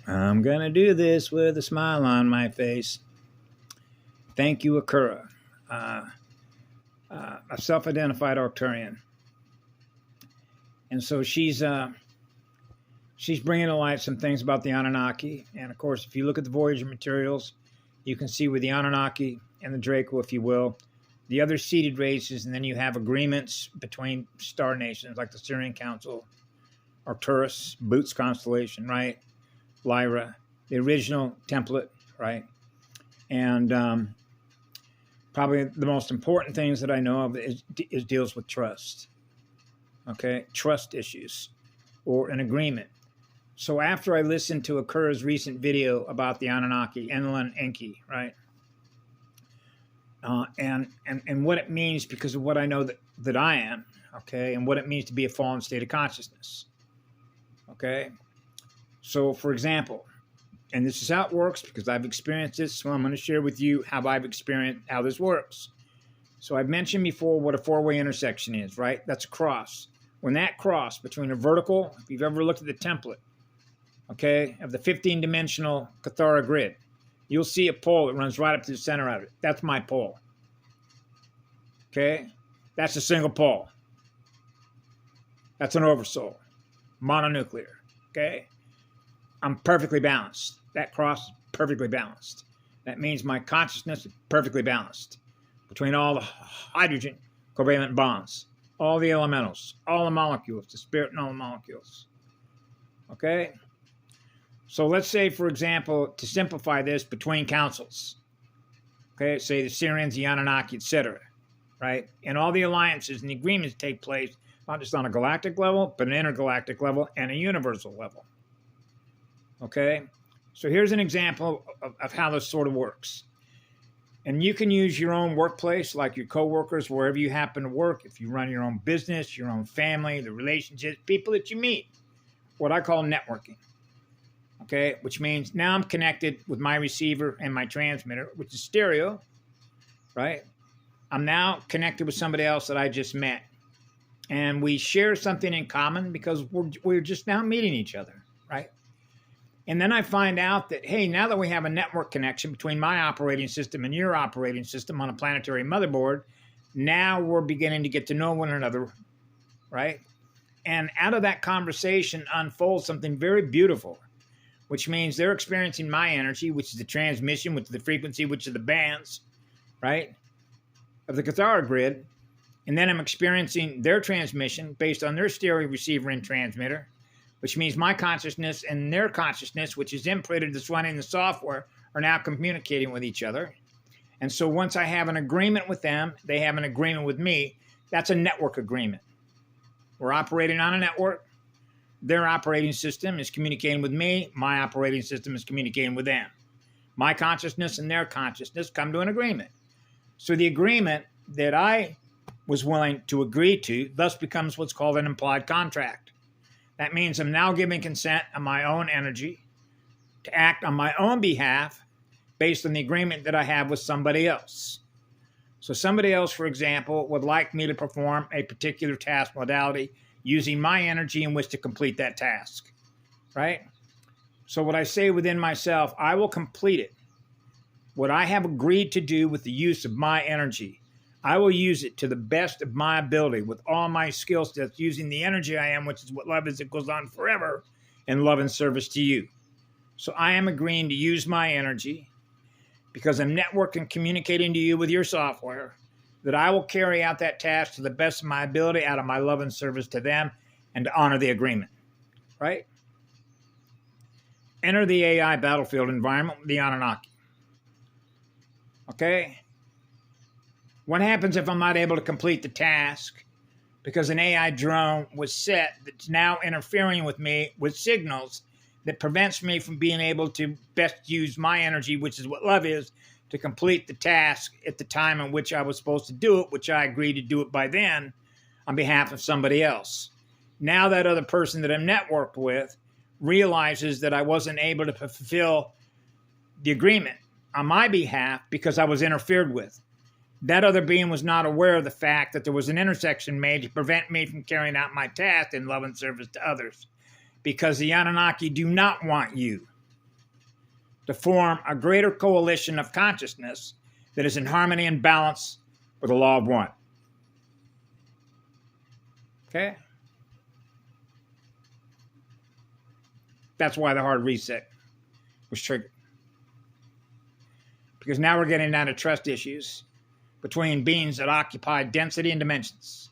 I'm going to do this with a smile on my face. Thank you, Akura, uh, a self-identified Arcturian. And so she's bringing to light some things about the Anunnaki. And of course, if you look at the Voyager materials, you can see with the Anunnaki and the Draco, if you will, the other seeded races, and then you have agreements between star nations like the Syrian Council, Arcturus, Boots constellation, right? Lyra, the original template, right? And probably the most important things that I know of is deals with trust, okay? Trust issues or an agreement. So after I listened to Akura's recent video about the Anunnaki, Enlil Enki, right? And what it means because of what I know that I am, okay, and what it means to be a fallen state of consciousness, okay? So, for example, and this is how it works because I've experienced this, so I'm going to share with you how I've experienced how this works. So I've mentioned before what a four-way intersection is, right? That's a cross. When that cross between a vertical, if you've ever looked at the template, okay, of the 15-dimensional Cathara grid, you'll see a pole that runs right up to the center of it. That's my pole. Okay? That's a single pole. That's an oversoul. Mononuclear. Okay? I'm perfectly balanced. That cross is perfectly balanced. That means my consciousness is perfectly balanced between all the hydrogen covalent bonds, all the elementals, all the molecules, the spirit and all the molecules. Okay? So let's say, for example, to simplify this, between councils, okay, say the Syrians, the Anunnaki, etc., right? And all the alliances and the agreements take place not just on a galactic level, but an intergalactic level and a universal level, okay? So here's an example of how this sort of works. And you can use your own workplace, like your coworkers, wherever you happen to work, if you run your own business, your own family, the relationships, people that you meet, what I call networking. Okay, which means now I'm connected with my receiver and my transmitter, which is stereo, right? I'm now connected with somebody else that I just met. And we share something in common because we're just now meeting each other, right? And then I find out that, hey, now that we have a network connection between my operating system and your operating system on a planetary motherboard, now we're beginning to get to know one another, right? And out of that conversation unfolds something very beautiful, which means they're experiencing my energy, which is the transmission, which is the frequency, which are the bands, right, of the Cathara grid. And then I'm experiencing their transmission based on their stereo receiver and transmitter, which means my consciousness and their consciousness, which is imprinted that's running the software, are now communicating with each other. And so once I have an agreement with them, they have an agreement with me. That's a network agreement. We're operating on a network. Their operating system is communicating with me. My operating system is communicating with them. My consciousness and their consciousness come to an agreement. So the agreement that I was willing to agree to thus becomes what's called an implied contract. That means I'm now giving consent on my own energy to act on my own behalf based on the agreement that I have with somebody else. So somebody else, for example, would like me to perform a particular task modality using my energy in which to complete that task, right? So what I say within myself, I will complete it. What I have agreed to do with the use of my energy, I will use it to the best of my ability with all my skill sets, using the energy I am, which is what love is. It goes on forever in love and service to you. So I am agreeing to use my energy because I'm networking, communicating to you with your software, that I will carry out that task to the best of my ability out of my love and service to them and to honor the agreement, right? Enter the AI battlefield environment with the Anunnaki. Okay? What happens if I'm not able to complete the task because an AI drone was set that's now interfering with me with signals that prevents me from being able to best use my energy, which is what love is, to complete the task at the time in which I was supposed to do it, which I agreed to do it by then on behalf of somebody else. Now that other person that I'm networked with realizes that I wasn't able to fulfill the agreement on my behalf because I was interfered with. That other being was not aware of the fact that there was an intersection made to prevent me from carrying out my task in love and service to others, because the Anunnaki do not want you. to form a greater coalition of consciousness that is in harmony and balance with the law of one. Okay? That's why the hard reset was triggered. Because now we're getting down to trust issues between beings that occupy density and dimensions.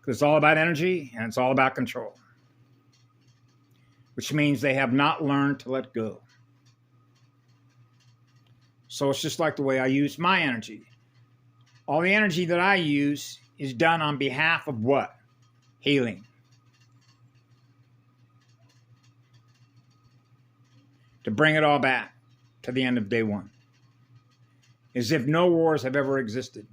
Because it's all about energy and it's all about control. Which means they have not learned to let go. So it's just like the way I use my energy. All the energy that I use is done on behalf of what? Healing. To bring it all back to the end of day one. As if no wars have ever existed.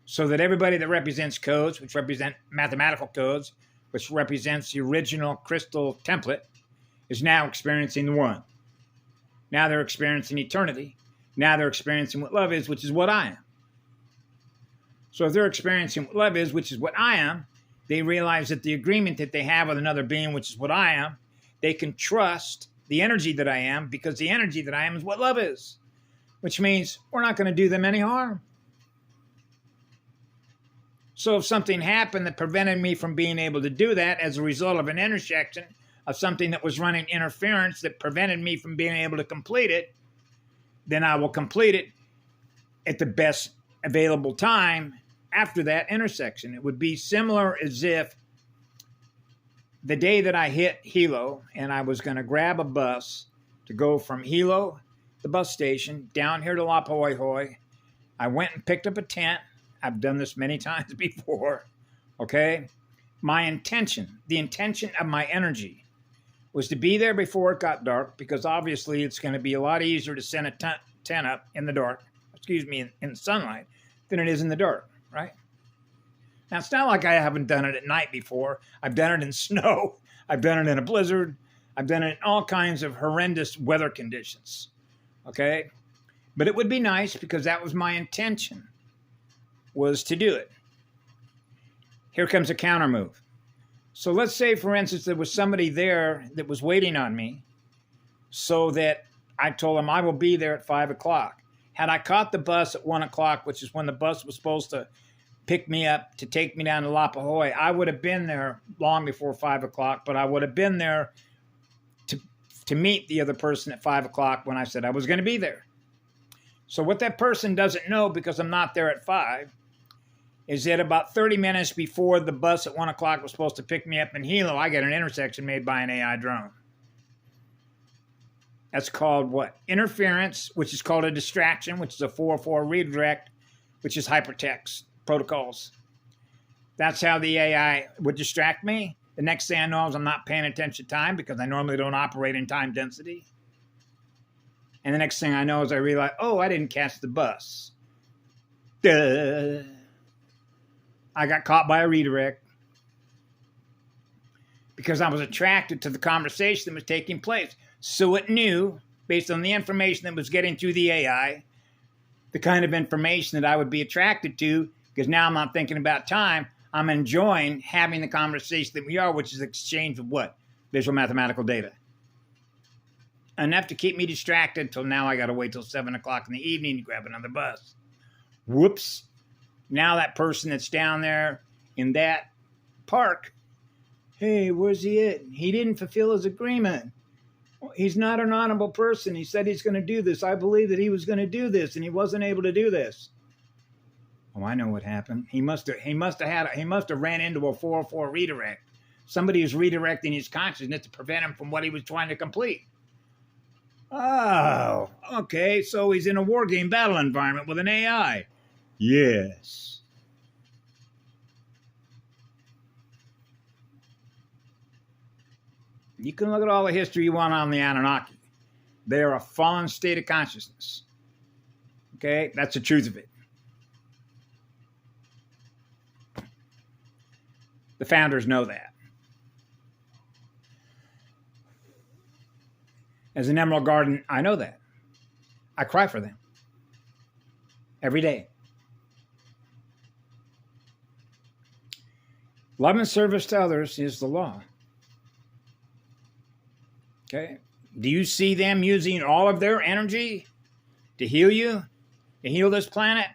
So that everybody that represents codes, which represent mathematical codes, which represents the original crystal template, is now experiencing the one. Now they're experiencing eternity. Now they're experiencing what love is, which is what I am. So if they're experiencing what love is, which is what I am, they realize that the agreement that they have with another being, which is what I am, they can trust the energy that I am, because the energy that I am is what love is. Which means we're not going to do them any harm. So if something happened that prevented me from being able to do that as a result of an intersection of something that was running interference that prevented me from being able to complete it, then I will complete it at the best available time after that intersection. It would be similar as if the day that I hit Hilo and I was going to grab a bus to go from Hilo, the bus station, down here to La Hoi, I went and picked up a tent. I've done this many times before, okay? My intention, the intention of my energy was to be there before it got dark, because obviously it's going to be a lot easier to send a tent up in the dark, in the sunlight, than it is in the dark, right? Now, it's not like I haven't done it at night before. I've done it in snow. I've done it in a blizzard. I've done it in all kinds of horrendous weather conditions, okay? But it would be nice, because that was my intention, was to do it. Here comes a counter move. So let's say, for instance, there was somebody there that was waiting on me, so that I told him I will be there at 5 o'clock. Had I caught the bus at 1 o'clock, which is when the bus was supposed to pick me up to take me down to La Hoi, I would have been there long before 5 o'clock, but I would have been there to meet the other person at 5 o'clock when I said I was going to be there. So what that person doesn't know, because I'm not there at 5, is that about 30 minutes before the bus at 1 o'clock was supposed to pick me up in Hilo, I got an intersection made by an AI drone. That's called what? Interference, which is called a distraction, which is a 404 redirect, which is hypertext protocols. That's how the AI would distract me. The next thing I know is I'm not paying attention to time, because I normally don't operate in time density. And the next thing I know is I realize, oh, I didn't catch the bus. Duh. I got caught by a redirect, because I was attracted to the conversation that was taking place. So it knew, based on the information that was getting through the AI, the kind of information that I would be attracted to, because now I'm not thinking about time. I'm enjoying having the conversation that we are, which is exchange of what? Visual mathematical data. Enough to keep me distracted till now I got to wait till 7 o'clock in the evening to grab another bus. Whoops. Now that person that's down there in that park, hey, where's he at? He didn't fulfill his agreement. He's not an honorable person. He said he's going to do this. I believe that he was going to do this, and he wasn't able to do this. Oh, I know what happened. He must have ran into a 404 redirect. Somebody was redirecting his consciousness to prevent him from what he was trying to complete. Oh, okay. So he's in a war game battle environment with an AI. Yes. You can look at all the history you want on the Annunaki. They are a fallen state of consciousness. Okay? That's the truth of it. The founders know that. As an Emerald Garden, I know that. I cry for them every day. Love and service to others is the law. Okay? Do you see them using all of their energy to heal you, to heal this planet?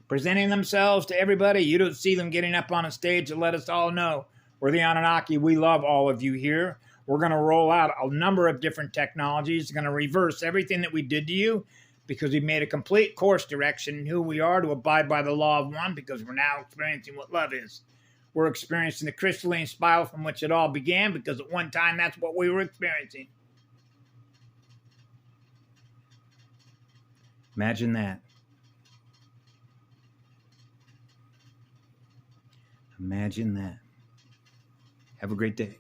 Presenting themselves to everybody? You don't see them getting up on a stage to let us all know we're the Anunnaki. We love all of you here. We're going to roll out a number of different technologies. Going to reverse everything that we did to you because we've made a complete course direction in who we are to abide by the law of one, because we're now experiencing what love is. We're experiencing the crystalline spiral from which it all began, because at one time that's what we were experiencing. Imagine that. Imagine that. Have a great day.